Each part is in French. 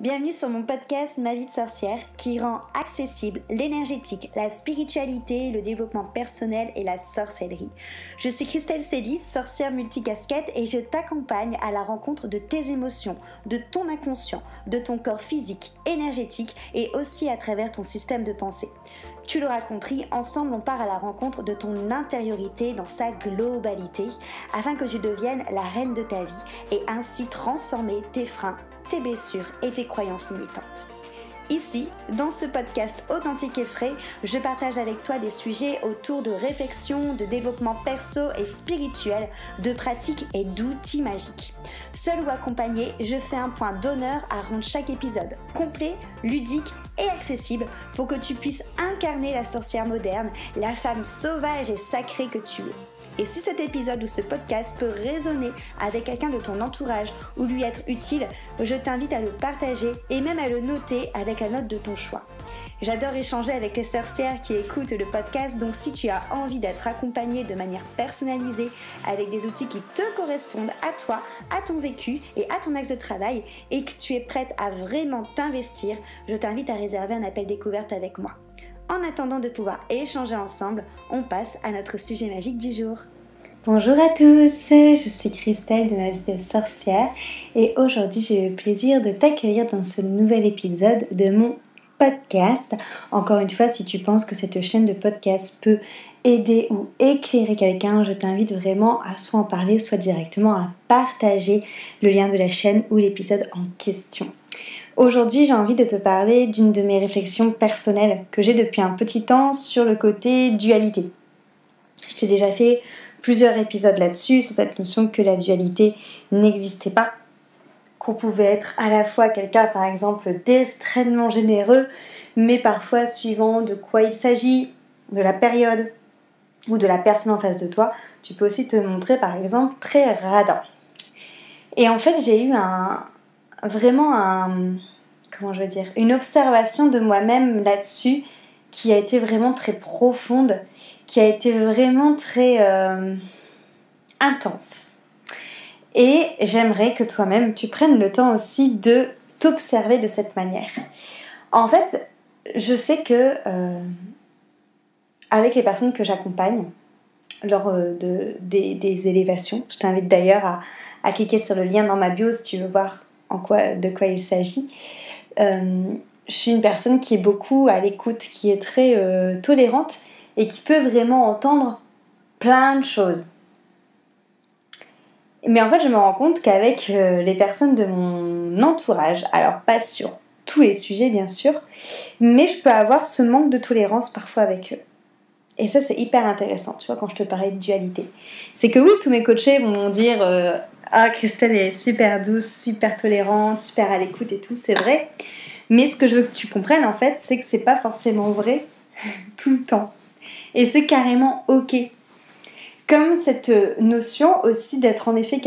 Bienvenue sur mon podcast Ma vie de sorcière qui rend accessible l'énergétique, la spiritualité, le développement personnel et la sorcellerie. Je suis Christelle Célis, sorcière multicasquette et je t'accompagne à la rencontre de tes émotions, de ton inconscient, de ton corps physique, énergétique et aussi à travers ton système de pensée. Tu l'auras compris, ensemble on part à la rencontre de ton intériorité dans sa globalité afin que tu deviennes la reine de ta vie et ainsi transformer tes freins, tes blessures et tes croyances limitantes. Ici, dans ce podcast authentique et frais, je partage avec toi des sujets autour de réflexion, de développement perso et spirituel, de pratiques et d'outils magiques. Seul ou accompagné, je fais un point d'honneur à rendre chaque épisode complet, ludique et accessible pour que tu puisses incarner la sorcière moderne, la femme sauvage et sacrée que tu es. Et si cet épisode ou ce podcast peut résonner avec quelqu'un de ton entourage ou lui être utile, je t'invite à le partager et même à le noter avec la note de ton choix. J'adore échanger avec les sorcières qui écoutent le podcast, donc si tu as envie d'être accompagnée de manière personnalisée avec des outils qui te correspondent à toi, à ton vécu et à ton axe de travail et que tu es prête à vraiment t'investir, je t'invite à réserver un appel découverte avec moi. En attendant de pouvoir échanger ensemble, on passe à notre sujet magique du jour. Bonjour à tous, je suis Christelle de Ma vie de sorcière et aujourd'hui j'ai le plaisir de t'accueillir dans ce nouvel épisode de mon podcast. Encore une fois, si tu penses que cette chaîne de podcast peut aider ou éclairer quelqu'un, je t'invite vraiment à soit en parler, soit directement à partager le lien de la chaîne ou l'épisode en question. Aujourd'hui, j'ai envie de te parler d'une de mes réflexions personnelles que j'ai depuis un petit temps sur le côté dualité. Je t'ai déjà fait plusieurs épisodes là-dessus, sur cette notion que la dualité n'existait pas, qu'on pouvait être à la fois quelqu'un, par exemple, d'extrêmement généreux, mais parfois, suivant de quoi il s'agit, de la période ou de la personne en face de toi, tu peux aussi te montrer, par exemple, très radin. Et en fait, j'ai eu une observation de moi-même là-dessus qui a été vraiment très profonde, qui a été vraiment très intense. Et j'aimerais que toi-même, tu prennes le temps aussi de t'observer de cette manière. En fait, je sais que avec les personnes que j'accompagne lors des élévations, je t'invite d'ailleurs à cliquer sur le lien dans ma bio si tu veux voir de quoi il s'agit. Je suis une personne qui est beaucoup à l'écoute, qui est très tolérante et qui peut vraiment entendre plein de choses. Mais en fait, je me rends compte qu'avec les personnes de mon entourage, alors pas sur tous les sujets bien sûr, mais je peux avoir ce manque de tolérance parfois avec eux. Et ça, c'est hyper intéressant, tu vois, quand je te parlais de dualité. C'est que oui, tous mes coachés vont dire ah, Christelle est super douce, super tolérante, super à l'écoute et tout, c'est vrai. Mais ce que je veux que tu comprennes, en fait, c'est que c'est pas forcément vrai tout le temps. Et c'est carrément ok. Comme cette notion aussi d'être en effet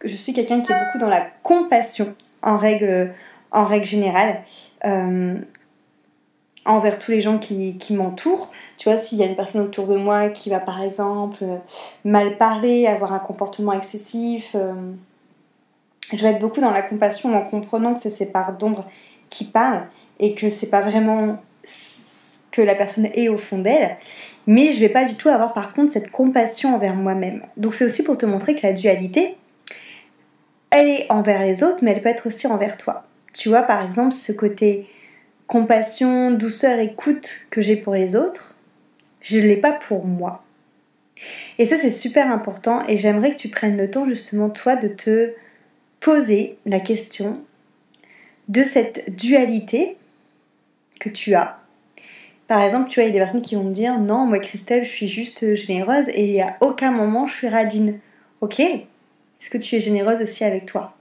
je suis quelqu'un qui est beaucoup dans la compassion en règle générale envers tous les gens qui m'entourent. Tu vois, s'il y a une personne autour de moi qui va par exemple mal parler, avoir un comportement excessif, je vais être beaucoup dans la compassion en comprenant que c'est ces parts d'ombre qui parlent et que c'est pas vraiment ce que la personne est au fond d'elle. Mais je vais pas du tout avoir par contre cette compassion envers moi-même. Donc c'est aussi pour te montrer que la dualité, elle est envers les autres, mais elle peut être aussi envers toi. Tu vois, par exemple, ce côté compassion, douceur, écoute que j'ai pour les autres, je ne l'ai pas pour moi. Et ça, c'est super important et j'aimerais que tu prennes le temps justement, toi, de te poser la question de cette dualité que tu as. Par exemple, tu vois, il y a des personnes qui vont me dire « Non, moi Christelle, je suis juste généreuse et à aucun moment je suis radine. » Ok, est-ce que tu es généreuse aussi avec toi ?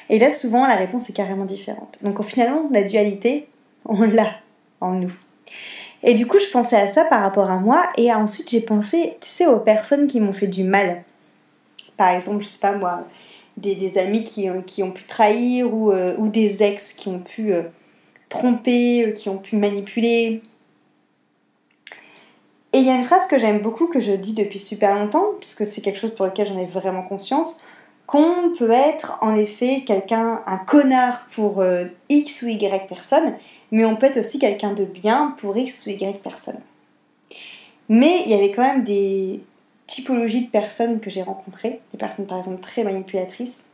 Et là, souvent, la réponse est carrément différente. Donc finalement, la dualité, on l'a en nous. Et du coup, je pensais à ça par rapport à moi et ensuite j'ai pensé, tu sais, aux personnes qui m'ont fait du mal. Par exemple, je sais pas moi, des amis qui ont pu trahir ou des ex qui ont pu tromper, qui ont pu manipuler. Et il y a une phrase que j'aime beaucoup, que je dis depuis super longtemps, puisque c'est quelque chose pour lequel j'en ai vraiment conscience. qu'on peut être en effet un connard pour X ou Y personne, mais on peut être aussi quelqu'un de bien pour X ou Y personne. Mais il y avait quand même des typologies de personnes que j'ai rencontrées, des personnes par exemple très manipulatrices,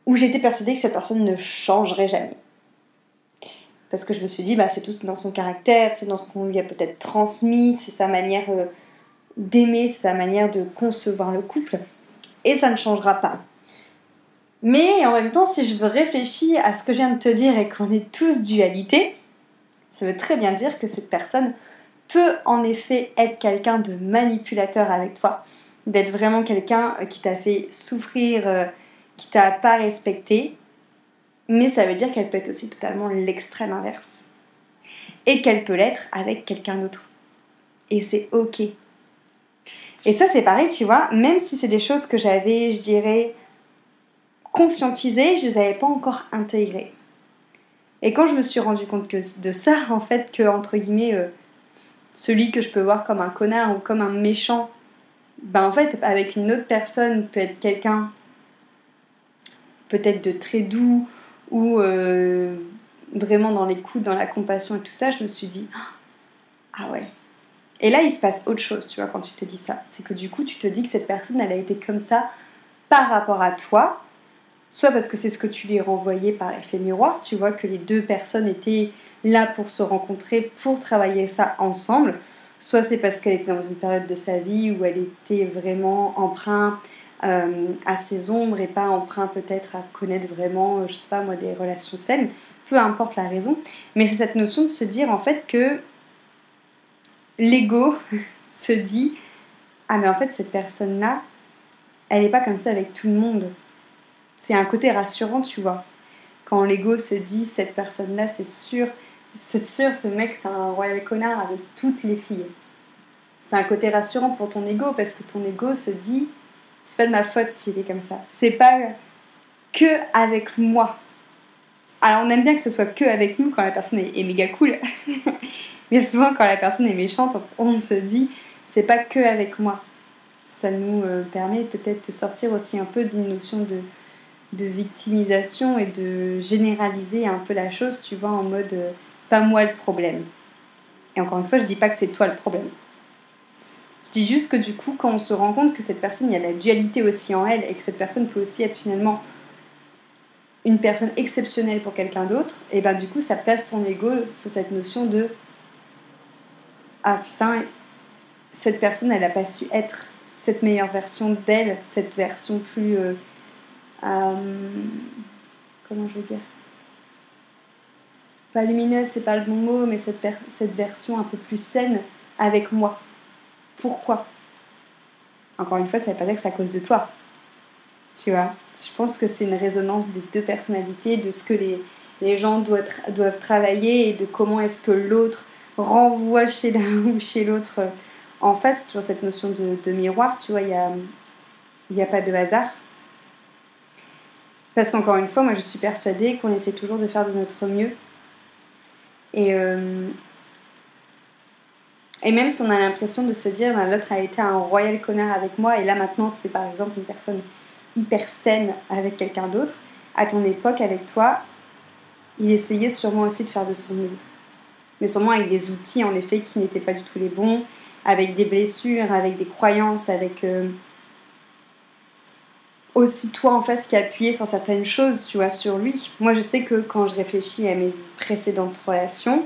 où j'étais persuadée que cette personne ne changerait jamais. Parce que je me suis dit, c'est tout dans son caractère, c'est dans ce qu'on lui a peut-être transmis, c'est sa manière d'aimer, c'est sa manière de concevoir le couple, et ça ne changera pas. Mais en même temps, si je réfléchis à ce que je viens de te dire et qu'on est tous dualité, ça veut très bien dire que cette personne peut en effet être quelqu'un de manipulateur avec toi, d'être vraiment quelqu'un qui t'a fait souffrir, qui t'a pas respecté, mais ça veut dire qu'elle peut être aussi totalement l'extrême inverse. Et qu'elle peut l'être avec quelqu'un d'autre. Et c'est ok. Et ça c'est pareil, tu vois, même si c'est des choses que j'avais, je dirais, conscientisées, je les avais pas encore intégrées. Et quand je me suis rendu compte de ça, en fait, que entre guillemets, celui que je peux voir comme un connard ou comme un méchant, en fait, avec une autre personne, peut être quelqu'un peut-être de très doux ou vraiment dans l'écoute, dans la compassion et tout ça, je me suis dit, ah ouais. Et là, il se passe autre chose, tu vois, quand tu te dis ça. C'est que du coup, tu te dis que cette personne, elle a été comme ça par rapport à toi, soit parce que c'est ce que tu lui as renvoyé par effet miroir, tu vois, que les deux personnes étaient là pour se rencontrer, pour travailler ça ensemble, soit c'est parce qu'elle était dans une période de sa vie où elle était vraiment emprunt à ses ombres et pas emprunt peut-être à connaître vraiment, je sais pas moi, des relations saines, peu importe la raison, mais c'est cette notion de se dire en fait que l'ego se dit ah mais en fait cette personne-là, elle n'est pas comme ça avec tout le monde. C'est un côté rassurant, tu vois. Quand l'ego se dit cette personne-là, c'est sûr, ce mec c'est un royal connard avec toutes les filles. C'est un côté rassurant pour ton ego parce que ton ego se dit c'est pas de ma faute s'il est comme ça. C'est pas que avec moi. Alors on aime bien que ce soit que avec nous quand la personne est méga cool. Mais souvent quand la personne est méchante, on se dit c'est pas que avec moi. Ça nous permet peut-être de sortir aussi un peu d'une notion de victimisation et de généraliser un peu la chose, tu vois, en mode c'est pas moi le problème. Et encore une fois, je dis pas que c'est toi le problème. Je dis juste que du coup, quand on se rend compte que cette personne, il y a la dualité aussi en elle et que cette personne peut aussi être finalement une personne exceptionnelle pour quelqu'un d'autre, et du coup, ça place ton ego sur cette notion de ah putain, cette personne, elle a pas su être cette meilleure version d'elle, cette version plus comment je veux dire, pas lumineuse, c'est pas le bon mot, mais cette version un peu plus saine avec moi. Pourquoi ? Encore une fois, ça ne veut pas dire que c'est à cause de toi. Tu vois ? Je pense que c'est une résonance des deux personnalités, de ce que les gens doivent travailler et de comment est-ce que l'autre renvoie chez l'un ou chez l'autre en face. Tu vois, cette notion de miroir, tu vois, il n'y a pas de hasard. Parce qu'encore une fois, moi je suis persuadée qu'on essaie toujours de faire de notre mieux. Et même si on a l'impression de se dire l'autre a été un royal connard avec moi et là maintenant c'est par exemple une personne hyper saine avec quelqu'un d'autre, à ton époque avec toi, il essayait sûrement aussi de faire de son mieux. Mais sûrement avec des outils en effet qui n'étaient pas du tout les bons, avec des blessures, avec des croyances, avec aussi toi en face qui appuyait sur certaines choses, tu vois, sur lui. Moi je sais que quand je réfléchis à mes précédentes relations,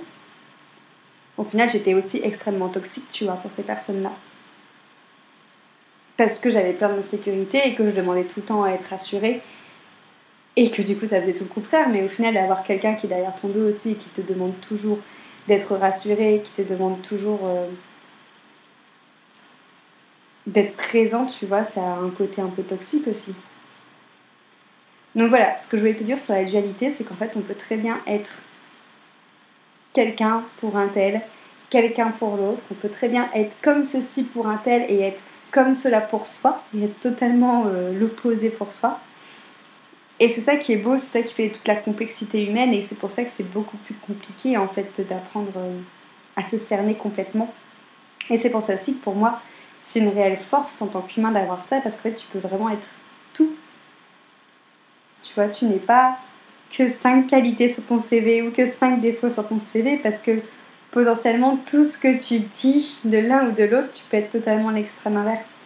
au final, j'étais aussi extrêmement toxique, tu vois, pour ces personnes-là. Parce que j'avais plein d'insécurité et que je demandais tout le temps à être rassurée. Et que du coup, ça faisait tout le contraire. Mais au final, d'avoir quelqu'un qui est derrière ton dos aussi et qui te demande toujours d'être rassurée, qui te demande toujours d'être présent, tu vois, ça a un côté un peu toxique aussi. Donc voilà, ce que je voulais te dire sur la dualité, c'est qu'en fait, on peut très bien être quelqu'un pour un tel, quelqu'un pour l'autre. On peut très bien être comme ceci pour un tel et être comme cela pour soi, et être totalement l'opposé pour soi. Et c'est ça qui est beau, c'est ça qui fait toute la complexité humaine, et c'est pour ça que c'est beaucoup plus compliqué en fait d'apprendre à se cerner complètement. Et c'est pour ça aussi que pour moi, c'est une réelle force en tant qu'humain d'avoir ça, parce qu'en fait tu peux vraiment être tout. Tu vois, tu n'es pas que 5 qualités sur ton CV ou que 5 défauts sur ton CV, parce que potentiellement tout ce que tu dis de l'un ou de l'autre, tu peux être totalement l'extrême inverse.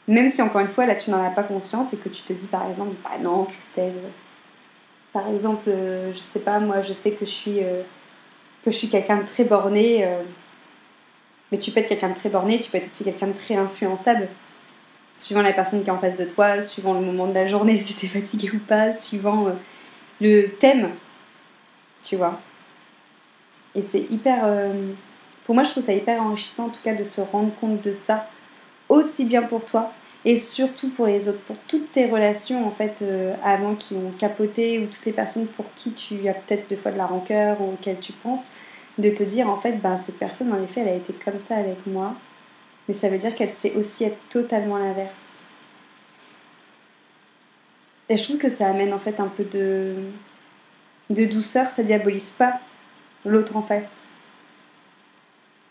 Même si encore une fois là tu n'en as pas conscience et que tu te dis par exemple bah non Christelle, par exemple je sais pas, moi je sais que je suis quelqu'un de très borné, mais tu peux être quelqu'un de très borné, tu peux être aussi quelqu'un de très influençable suivant la personne qui est en face de toi, suivant le moment de la journée, si t'es fatigué ou pas, suivant le thème, tu vois. Et c'est hyper pour moi je trouve ça hyper enrichissant en tout cas de se rendre compte de ça, aussi bien pour toi et surtout pour les autres, pour toutes tes relations en fait avant qui ont capoté, ou toutes les personnes pour qui tu as peut-être des fois de la rancœur ou auxquelles tu penses, de te dire en fait ben, cette personne en effet elle a été comme ça avec moi, mais ça veut dire qu'elle sait aussi être totalement l'inverse. Et je trouve que ça amène en fait un peu de douceur, ça diabolise pas l'autre en face.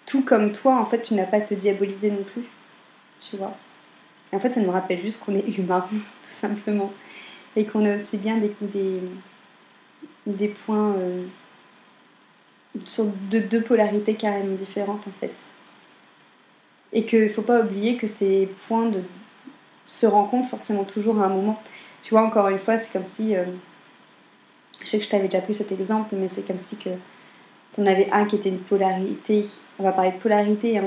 Tout comme toi en fait tu n'as pas à te diaboliser non plus, tu vois. Et en fait, ça nous rappelle juste qu'on est humain, tout simplement. Et qu'on a aussi bien des points sur deux polarités carrément différentes, en fait. Et qu'il ne faut pas oublier que ces points se rencontrent forcément toujours à un moment. Tu vois, encore une fois, c'est comme si... je sais que je t'avais déjà pris cet exemple, mais c'est comme si que t'en avais un qui était une polarité. On va parler de polarité, hein,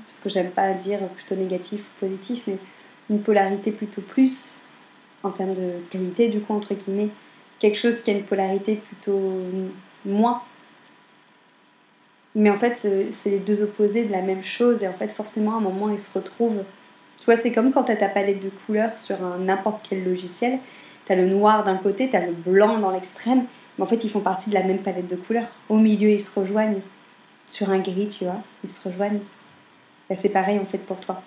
parce que j'aime pas dire plutôt négatif ou positif, mais une polarité plutôt plus, en termes de qualité, du coup, entre guillemets, quelque chose qui a une polarité plutôt moins. Mais en fait, c'est les deux opposés de la même chose, et en fait, forcément, à un moment, ils se retrouvent. Tu vois, c'est comme quand tu as ta palette de couleurs sur n'importe quel logiciel. Tu as le noir d'un côté, tu as le blanc dans l'extrême, mais en fait, ils font partie de la même palette de couleurs. Au milieu, ils se rejoignent. Sur un gris, tu vois, ils se rejoignent. Et c'est pareil, en fait, pour toi.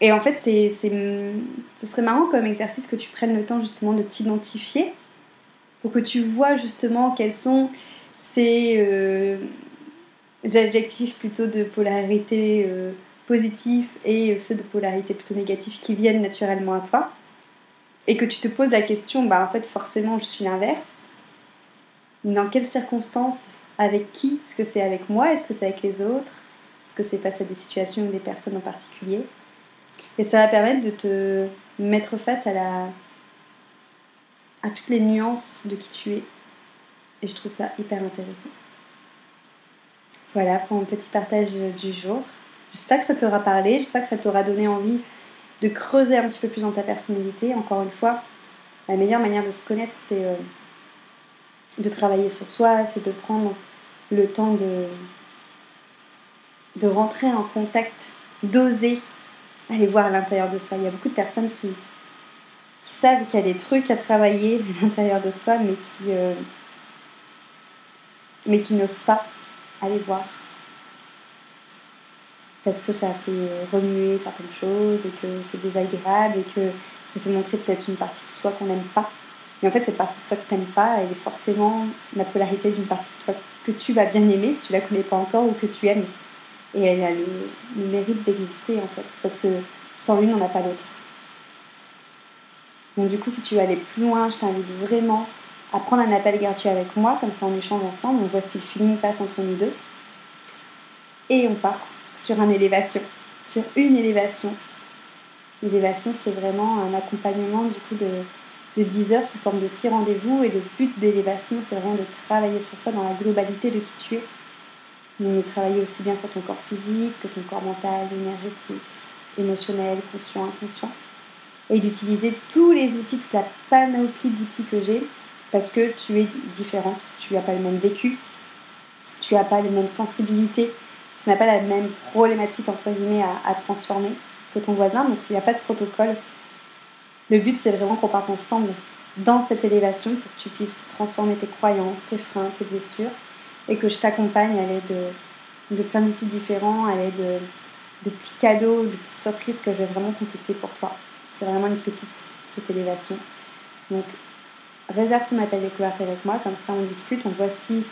Et en fait, ce serait marrant comme exercice que tu prennes le temps, justement, de t'identifier pour que tu vois, justement, quels sont ces adjectifs plutôt de polarité positif et ceux de polarité plutôt négative qui viennent naturellement à toi, et que tu te poses la question, bah en fait forcément je suis l'inverse, dans quelles circonstances, avec qui, est-ce que c'est avec moi, est-ce que c'est avec les autres, est-ce que c'est face à des situations ou des personnes en particulier, et ça va permettre de te mettre face à toutes les nuances de qui tu es, et je trouve ça hyper intéressant. Voilà pour mon petit partage du jour. J'espère que ça t'aura parlé, j'espère que ça t'aura donné envie de creuser un petit peu plus dans ta personnalité. Encore une fois, la meilleure manière de se connaître, c'est de travailler sur soi, c'est de prendre le temps de rentrer en contact, d'oser aller voir à l'intérieur de soi. Il y a beaucoup de personnes qui savent qu'il y a des trucs à travailler à l'intérieur de soi, mais qui n'osent pas aller voir. Parce que ça fait remuer certaines choses et que c'est désagréable et que ça fait montrer peut-être une partie de soi qu'on n'aime pas. Mais en fait, cette partie de soi que tu n'aimes pas, elle est forcément la polarité d'une partie de toi que tu vas bien aimer si tu la connais pas encore ou que tu aimes. Et elle a le mérite d'exister en fait, parce que sans l'une, on n'a pas l'autre. Donc du coup, si tu veux aller plus loin, je t'invite vraiment à prendre un appel gratuit avec moi, comme ça on échange ensemble, on voit si le feeling passe entre nous deux. Et on part sur une élévation. L'élévation, c'est vraiment un accompagnement du coup de 10 heures sous forme de 6 rendez-vous. Et le but d'élévation, c'est vraiment de travailler sur toi dans la globalité de qui tu es. Mais travailler aussi bien sur ton corps physique que ton corps mental, énergétique, émotionnel, conscient, inconscient. Et d'utiliser tous les outils, toute la panoplie d'outils que j'ai, parce que tu es différente, tu n'as pas le même vécu, tu n'as pas les mêmes sensibilités, tu n'as pas la même problématique entre guillemets à transformer que ton voisin, donc il n'y a pas de protocole. Le but, c'est vraiment qu'on parte ensemble dans cette élévation pour que tu puisses transformer tes croyances, tes freins, tes blessures, et que je t'accompagne à l'aide de plein d'outils différents, à l'aide de petits cadeaux, de petites surprises que je vais vraiment concocter pour toi. C'est vraiment une petite, cette élévation. Donc, réserve ton appel découverte avec moi, comme ça on discute, on voit si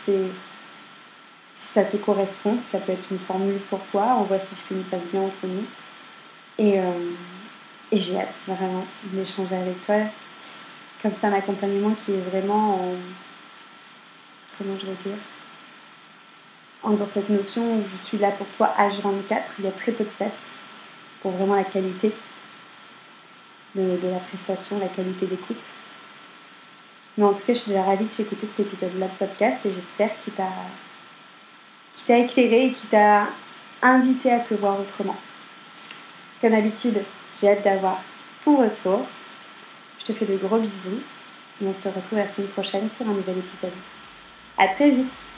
ça te correspond, si ça peut être une formule pour toi, on voit si le film passe bien entre nous. Et Et j'ai hâte vraiment d'échanger avec toi. Comme c'est un accompagnement qui est vraiment comment je vais dire, dans cette notion où je suis là pour toi H24, il y a très peu de place pour vraiment la qualité de la prestation, la qualité d'écoute. Mais en tout cas, je suis déjà ravie que tu aies écouté cet épisode-là de podcast et j'espère qu'il t'a éclairé et qu'il t'a invité à te voir autrement. Comme d'habitude, j'ai hâte d'avoir ton retour. Je te fais de gros bisous et on se retrouve la semaine prochaine pour un nouvel épisode. À très vite!